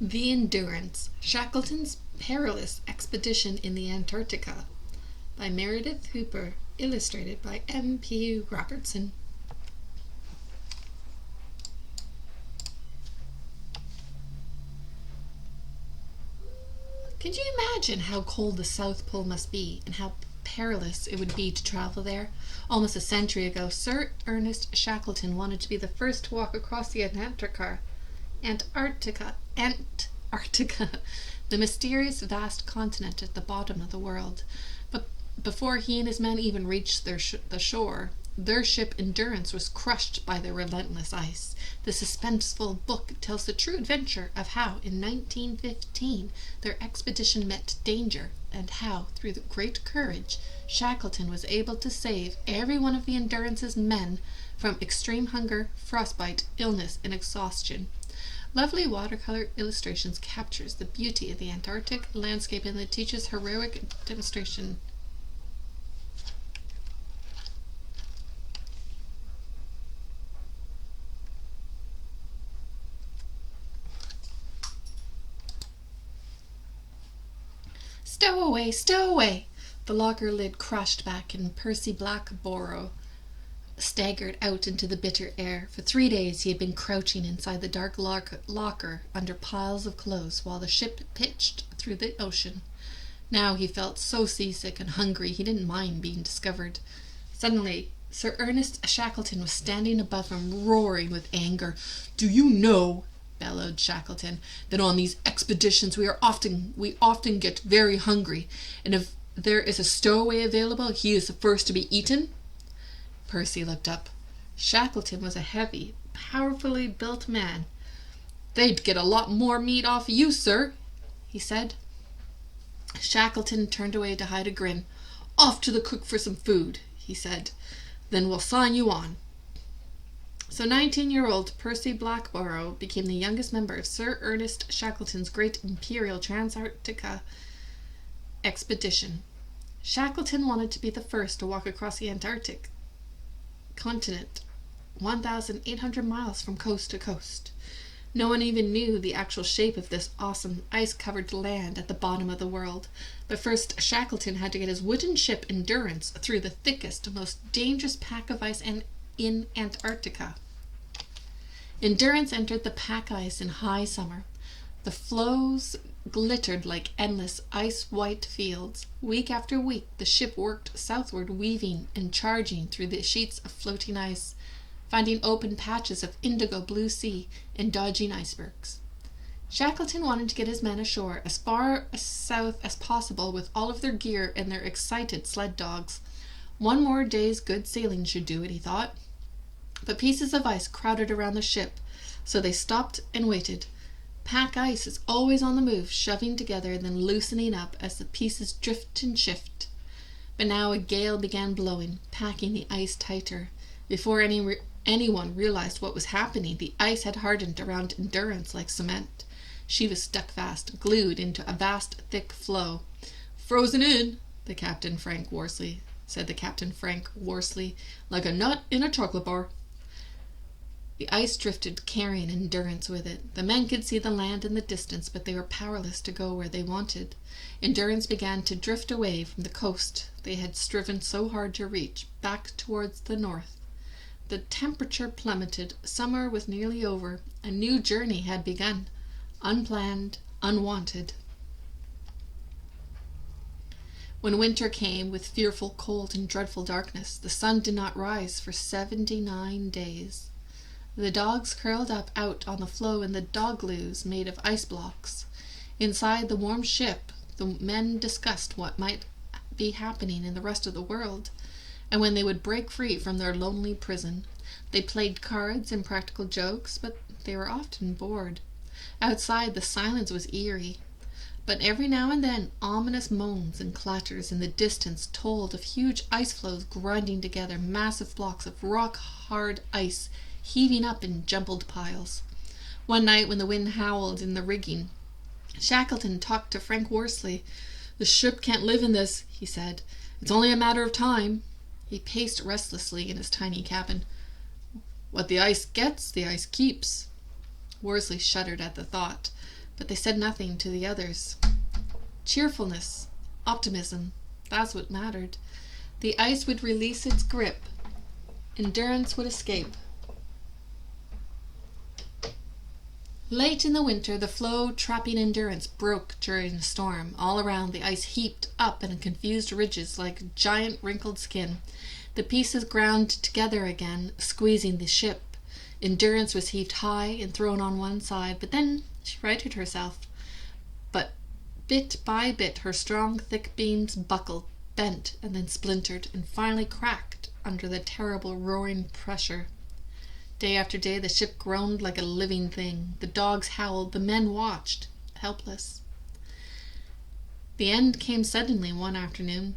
The Endurance, Shackleton's Perilous Expedition in the Antarctica, by Meredith Hooper, illustrated by M.P. Robertson. Could you imagine how cold the South Pole must be, and how perilous it would be to travel there? Almost a century ago, Sir Ernest Shackleton wanted to be the first to walk across the Antarctica, the mysterious vast continent at the bottom of the world. But before he and his men even reached the shore, their ship Endurance was crushed by the relentless ice. The suspenseful book tells the true adventure of how, in 1915, their expedition met danger, and how, through the great courage, Shackleton was able to save every one of the Endurance's men from extreme hunger, frostbite, illness, and exhaustion. Lovely watercolor illustrations captures the beauty of the Antarctic landscape and teaches heroic demonstration. Stow away, stow away! The locker lid crashed back, and Percy Blackborough staggered out into the bitter air. For 3 days he had been crouching inside the dark locker under piles of clothes while the ship pitched through the ocean. Now he felt so seasick and hungry he didn't mind being discovered. Suddenly, Sir Ernest Shackleton was standing above him, roaring with anger. "Do you know," bellowed Shackleton, "that on these expeditions we often get very hungry, and if there is a stowaway available, he is the first to be eaten?" Percy looked up. Shackleton was a heavy, powerfully built man. "They'd get a lot more meat off you, sir," he said. Shackleton turned away to hide a grin. "Off to the cook for some food," he said. "Then we'll sign you on." So 19-year-old Percy Blackborough became the youngest member of Sir Ernest Shackleton's great Imperial Trans-Antarctica expedition. Shackleton wanted to be the first to walk across the Antarctic continent, 1,800 miles from coast to coast. No one even knew the actual shape of this awesome ice-covered land at the bottom of the world. But first, Shackleton had to get his wooden ship Endurance through the thickest, most dangerous pack of ice in Antarctica. Endurance entered the pack ice in high summer. The floes glittered like endless ice-white fields. Week after week the ship worked southward, weaving and charging through the sheets of floating ice, finding open patches of indigo blue sea and dodging icebergs. Shackleton wanted to get his men ashore as far south as possible with all of their gear and their excited sled dogs. One more day's good sailing should do it, he thought. But pieces of ice crowded around the ship, so they stopped and waited. Pack ice is always on the move, shoving together and then loosening up as the pieces drift and shift. But now a gale began blowing, packing the ice tighter. Before anyone realized what was happening, the ice had hardened around Endurance like cement. She was stuck fast, glued into a vast, thick floe. "Frozen in," said the Captain Frank Worsley, "like a nut in a chocolate bar." The ice drifted, carrying Endurance with it. The men could see the land in the distance, but they were powerless to go where they wanted. Endurance began to drift away from the coast they had striven so hard to reach, back towards the north. The temperature plummeted. Summer was nearly over. A new journey had begun, unplanned, unwanted. When winter came, with fearful cold and dreadful darkness, the sun did not rise for 79 days. The dogs curled up out on the floe in the dog-loos made of ice blocks. Inside the warm ship, the men discussed what might be happening in the rest of the world, and when they would break free from their lonely prison. They played cards and practical jokes, but they were often bored. Outside, the silence was eerie, but every now and then ominous moans and clatters in the distance told of huge ice floes grinding together, massive blocks of rock-hard ice heaving up in jumbled piles. One night, when the wind howled in the rigging, Shackleton talked to Frank Worsley. "The ship can't live in this," he said. "It's only a matter of time." He paced restlessly in his tiny cabin. "What the ice gets, the ice keeps." Worsley shuddered at the thought. but they said nothing to the others. Cheerfulness, optimism, that's what mattered. The ice would release its grip. Endurance would escape. Late in the winter, the floe trapping Endurance broke during a storm. All around, the ice heaped up in confused ridges like giant wrinkled skin. The pieces ground together again, squeezing the ship. Endurance was heaved high and thrown on one side, but then she righted herself. But bit by bit, her strong, thick beams buckled, bent, and then splintered, and finally cracked under the terrible roaring pressure. Day after day, the ship groaned like a living thing. The dogs howled. The men watched, helpless. The end came suddenly one afternoon.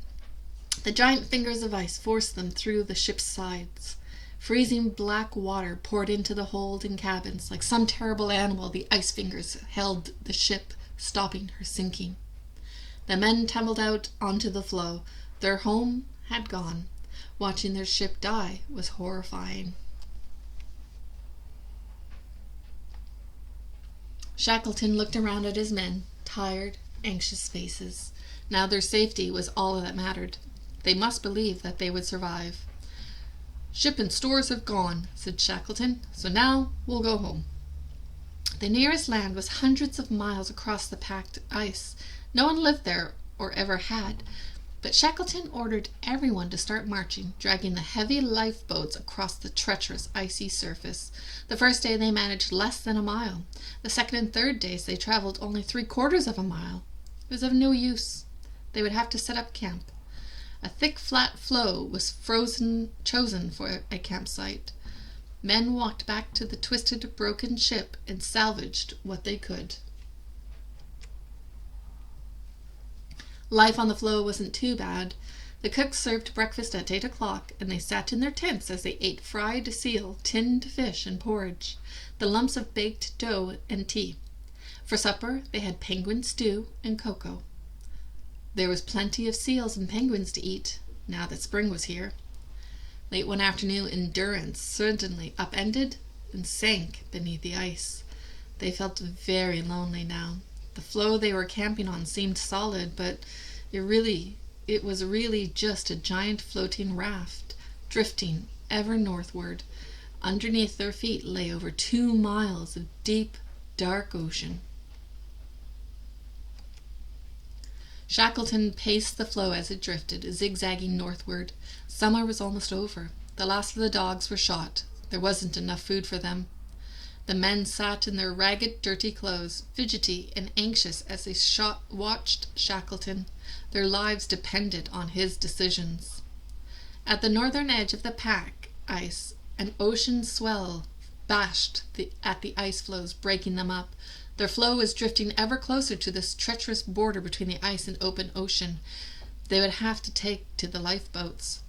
The giant fingers of ice forced them through the ship's sides. Freezing black water poured into the hold and cabins. Like some terrible animal, the ice fingers held the ship, stopping her sinking. The men tumbled out onto the floe. Their home had gone. Watching their ship die was horrifying. Shackleton looked around at his men, tired, anxious faces. Now their safety was all that mattered. They must believe that they would survive. "Ship and stores have gone," said Shackleton, "so now we'll go home." The nearest land was hundreds of miles across the packed ice. No one lived there, or ever had, but Shackleton ordered everyone to start marching, dragging the heavy lifeboats across the treacherous icy surface. The first day they managed less than a mile. The second and third days they traveled only 3/4 of a mile. It was of no use. They would have to set up camp. A thick, flat floe was chosen for a campsite. Men walked back to the twisted, broken ship and salvaged what they could. Life on the floe wasn't too bad. The cook served breakfast at 8 o'clock, and they sat in their tents as they ate fried seal, tinned fish, and porridge, the lumps of baked dough and tea. For supper, they had penguin stew and cocoa. There was plenty of seals and penguins to eat, now that spring was here. Late one afternoon, Endurance suddenly upended and sank beneath the ice. They felt very lonely now. The floe they were camping on seemed solid, but it was really just a giant floating raft, drifting ever northward. Underneath their feet lay over 2 miles of deep, dark ocean. Shackleton paced the floe as it drifted, zigzagging northward. Summer was almost over. The last of the dogs were shot. There wasn't enough food for them. The men sat in their ragged, dirty clothes, fidgety and anxious as they watched Shackleton. Their lives depended on his decisions. At the northern edge of the pack ice, an ocean swell bashed at the ice floes, breaking them up. Their floe was drifting ever closer to this treacherous border between the ice and open ocean. They would have to take to the lifeboats.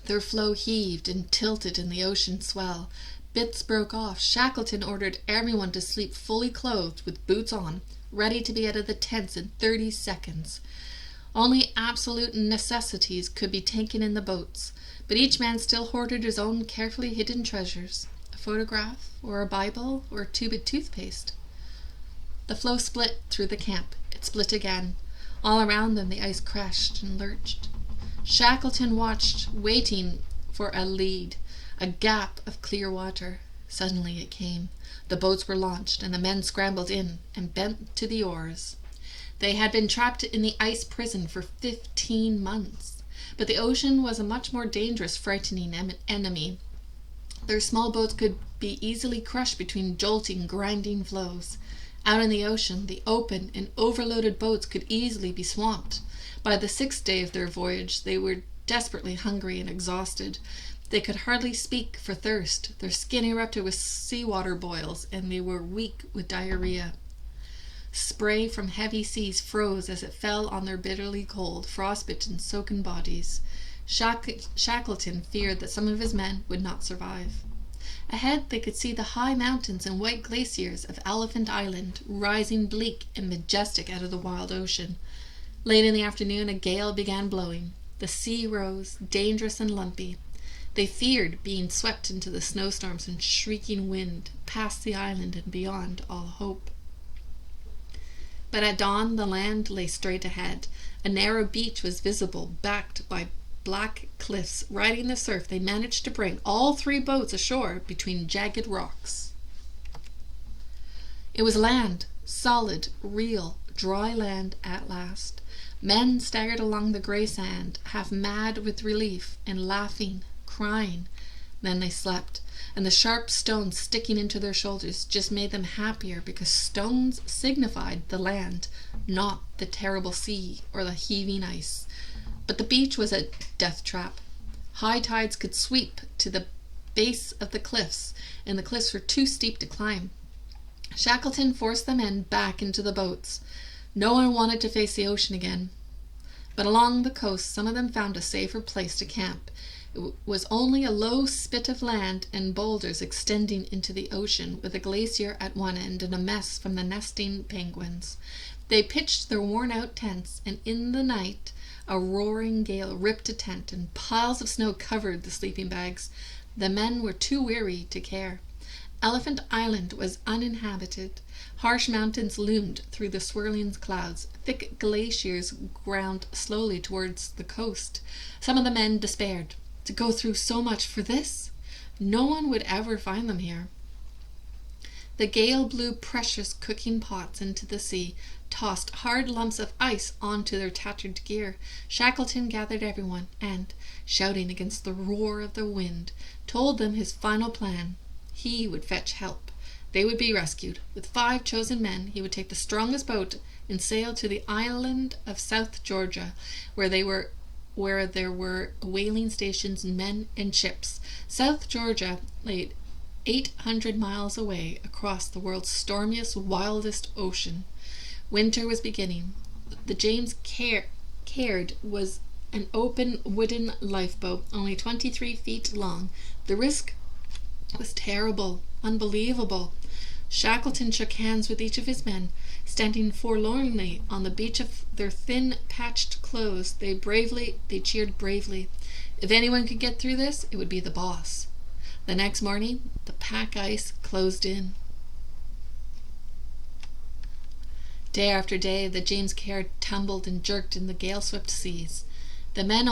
Their floe heaved and tilted in the ocean swell. Bits broke off. Shackleton ordered everyone to sleep fully clothed, with boots on, ready to be out of the tents in 30 seconds. Only absolute necessities could be taken in the boats, but each man still hoarded his own carefully hidden treasures, a photograph, or a Bible, or a tube of toothpaste. The floe split through the camp. It split again. All around them the ice crashed and lurched. Shackleton watched, waiting for a lead, a gap of clear water. Suddenly it came. The boats were launched, and the men scrambled in and bent to the oars. They had been trapped in the ice prison for 15 months, but the ocean was a much more dangerous, frightening enemy. Their small boats could be easily crushed between jolting, grinding floes. Out in the ocean, the open and overloaded boats could easily be swamped. By the 6th day of their voyage, they were desperately hungry and exhausted. They could hardly speak for thirst. Their skin erupted with seawater boils, and they were weak with diarrhea. Spray from heavy seas froze as it fell on their bitterly cold, frostbitten, soaken bodies. Shackleton feared that some of his men would not survive. Ahead they could see the high mountains and white glaciers of Elephant Island, rising bleak and majestic out of the wild ocean. Late in the afternoon a gale began blowing. The sea rose, dangerous and lumpy. They feared being swept into the snowstorms and shrieking wind, past the island and beyond all hope. But at dawn the land lay straight ahead. A narrow beach was visible, backed by black cliffs. Riding the surf, they managed to bring all 3 boats ashore between jagged rocks. It was land, solid, real, dry land at last. Men staggered along the grey sand, half mad with relief, and laughing, crying. Then they slept, and the sharp stones sticking into their shoulders just made them happier, because stones signified the land, not the terrible sea or the heaving ice. But the beach was a death trap. High tides could sweep to the base of the cliffs, and the cliffs were too steep to climb. Shackleton forced the men back into the boats. No one wanted to face the ocean again. But along the coast, some of them found a safer place to camp. It was only a low spit of land and boulders extending into the ocean, with a glacier at one end and a mess from the nesting penguins. They pitched their worn-out tents, and in the night a roaring gale ripped a tent, and piles of snow covered the sleeping bags. The men were too weary to care. Elephant Island was uninhabited. Harsh mountains loomed through the swirling clouds. Thick glaciers ground slowly towards the coast. Some of the men despaired. To go through so much for this? No one would ever find them here. The gale blew precious cooking pots into the sea, tossed hard lumps of ice onto their tattered gear. Shackleton gathered everyone and, shouting against the roar of the wind, told them his final plan. He would fetch help. They would be rescued. With 5 chosen men, he would take the strongest boat and sail to the island of South Georgia, where there were whaling stations, men, and ships. South Georgia lay 800 miles away across the world's stormiest, wildest ocean. Winter was beginning. The James Caird was an open wooden lifeboat, only 23 feet long. The risk was terrible, unbelievable. Shackleton shook hands with each of his men. Standing forlornly on the beach of their thin, patched clothes, they cheered bravely. If anyone could get through this, it would be the boss. The next morning, the pack ice closed in. Day after day, the James Caird tumbled and jerked in the gale-swept seas. The men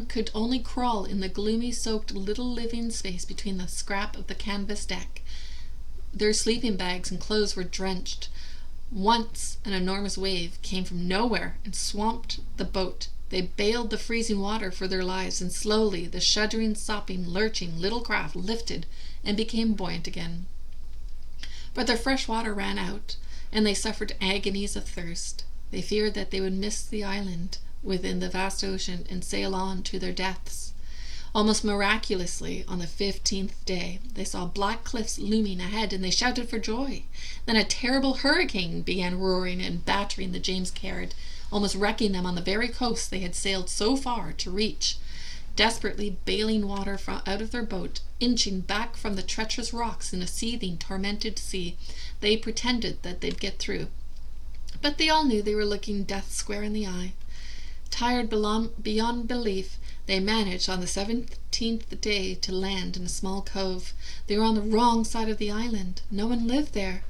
could only crawl in the gloomy, soaked little living space between the scrap of the canvas deck. Their sleeping bags and clothes were drenched. Once an enormous wave came from nowhere and swamped the boat. They bailed the freezing water for their lives, and slowly the shuddering, sopping, lurching little craft lifted and became buoyant again. But their fresh water ran out, and they suffered agonies of thirst. They feared that they would miss the island within the vast ocean and sail on to their deaths. Almost miraculously, on the 15th day, they saw black cliffs looming ahead, and they shouted for joy. Then a terrible hurricane began roaring and battering the James Caird, almost wrecking them on the very coast they had sailed so far to reach. Desperately bailing water out of their boat, inching back from the treacherous rocks in a seething, tormented sea, they pretended that they'd get through. But they all knew they were looking death square in the eye. Tired beyond belief, they managed on the 17th day to land in a small cove. They were on the wrong side of the island. No one lived there,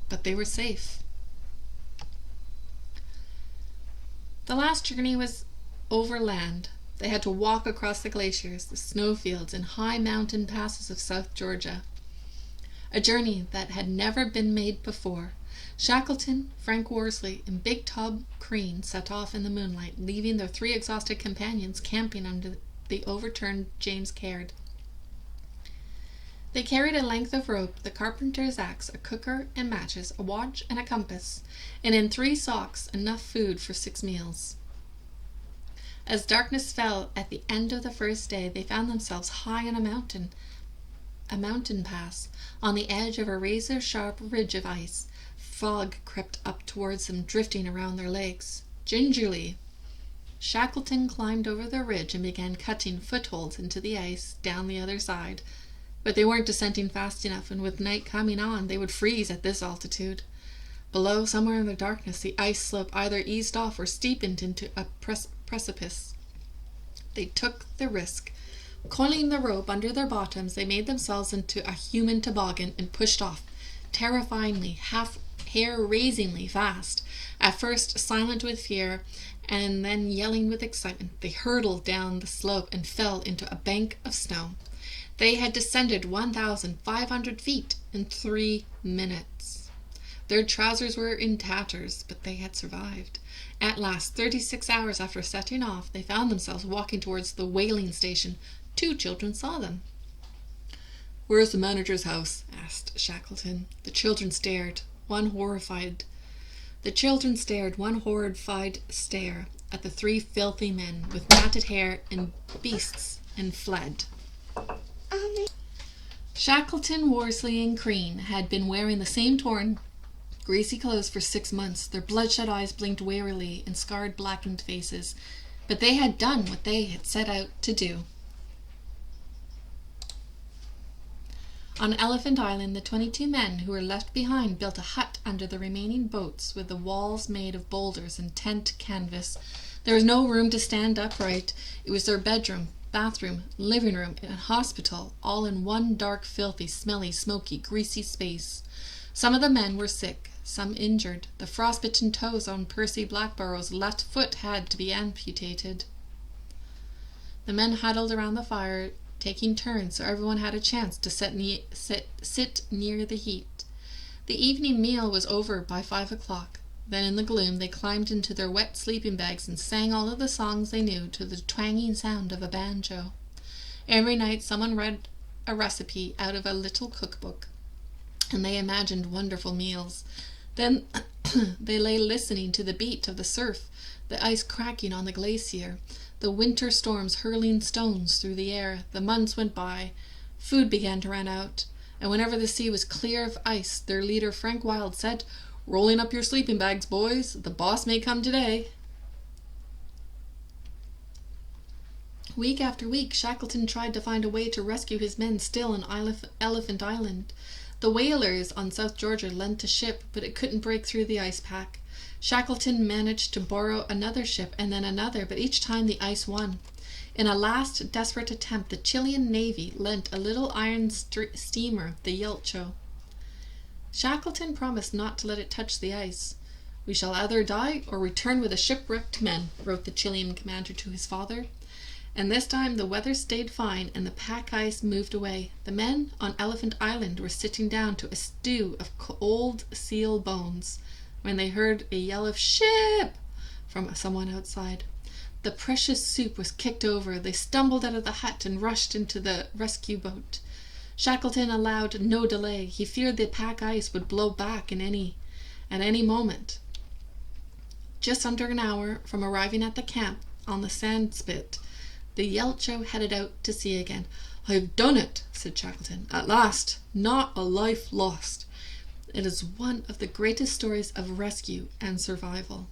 but they were safe. The last journey was overland. They had to walk across the glaciers, the snowfields, and high mountain passes of South Georgia. A journey that had never been made before. Shackleton, Frank Worsley, and Big Tom Crean set off in the moonlight, leaving their 3 exhausted companions camping under the overturned James Caird. They carried a length of rope, the carpenter's axe, a cooker and matches, a watch and a compass, and in 3 socks enough food for 6 meals. As darkness fell at the end of the first day, they found themselves high on a mountain pass, on the edge of a razor-sharp ridge of ice. Fog crept up towards them, drifting around their legs. Gingerly, Shackleton climbed over the ridge and began cutting footholds into the ice down the other side. But they weren't descending fast enough, and with night coming on, they would freeze at this altitude. Below, somewhere in the darkness, the ice slope either eased off or steepened into a precipice. They took the risk. Coiling the rope under their bottoms, they made themselves into a human toboggan and pushed off, terrifyingly, hair-raisingly fast. At first silent with fear, and then yelling with excitement, they hurtled down the slope and fell into a bank of snow. They had descended 1,500 feet in 3 minutes. Their trousers were in tatters, but they had survived. At last, 36 hours after setting off, they found themselves walking towards the whaling station. 2 children saw them. "Where's the manager's house?" asked Shackleton. The children stared, one horrified stare at the 3 filthy men with matted hair and beasts, and fled. Shackleton, Worsley, and Crean had been wearing the same torn, greasy clothes for 6 months. Their bloodshot eyes blinked wearily in scarred, blackened faces, but they had done what they had set out to do. On Elephant Island, the 22 men who were left behind built a hut under the remaining boats with the walls made of boulders and tent canvas. There was no room to stand upright. It was their bedroom, bathroom, living room, and hospital, all in one dark, filthy, smelly, smoky, greasy space. Some of the men were sick, some injured. The frostbitten toes on Percy Blackborough's left foot had to be amputated. The men huddled around the fire, taking turns so everyone had a chance to sit near the heat. The evening meal was over by 5 o'clock. Then in the gloom they climbed into their wet sleeping bags and sang all of the songs they knew to the twanging sound of a banjo. Every night someone read a recipe out of a little cookbook, and they imagined wonderful meals. Then they lay listening to the beat of the surf, the ice cracking on the glacier, the winter storms hurling stones through the air. The months went by. Food began to run out, and whenever the sea was clear of ice, their leader Frank Wilde said, "Rolling up your sleeping bags, boys. The boss may come today." Week after week, Shackleton tried to find a way to rescue his men still on Elephant Island. The whalers on South Georgia lent a ship, but it couldn't break through the ice pack. Shackleton managed to borrow another ship and then another, but each time the ice won. In a last desperate attempt, the Chilean Navy lent a little iron steamer, the Yelcho. Shackleton promised not to let it touch the ice. "We shall either die or return with the shipwrecked men," wrote the Chilean commander to his father. And this time the weather stayed fine and the pack ice moved away. The men on Elephant Island were sitting down to a stew of old seal bones when they heard a yell of "Ship!" from someone outside. The precious soup was kicked over. They stumbled out of the hut and rushed into the rescue boat. Shackleton allowed no delay. He feared the pack ice would blow back at any moment. Just under an hour from arriving at the camp on the sand spit, the Yelcho headed out to sea again. "I've done it," said Shackleton. "At last, not a life lost." It is one of the greatest stories of rescue and survival.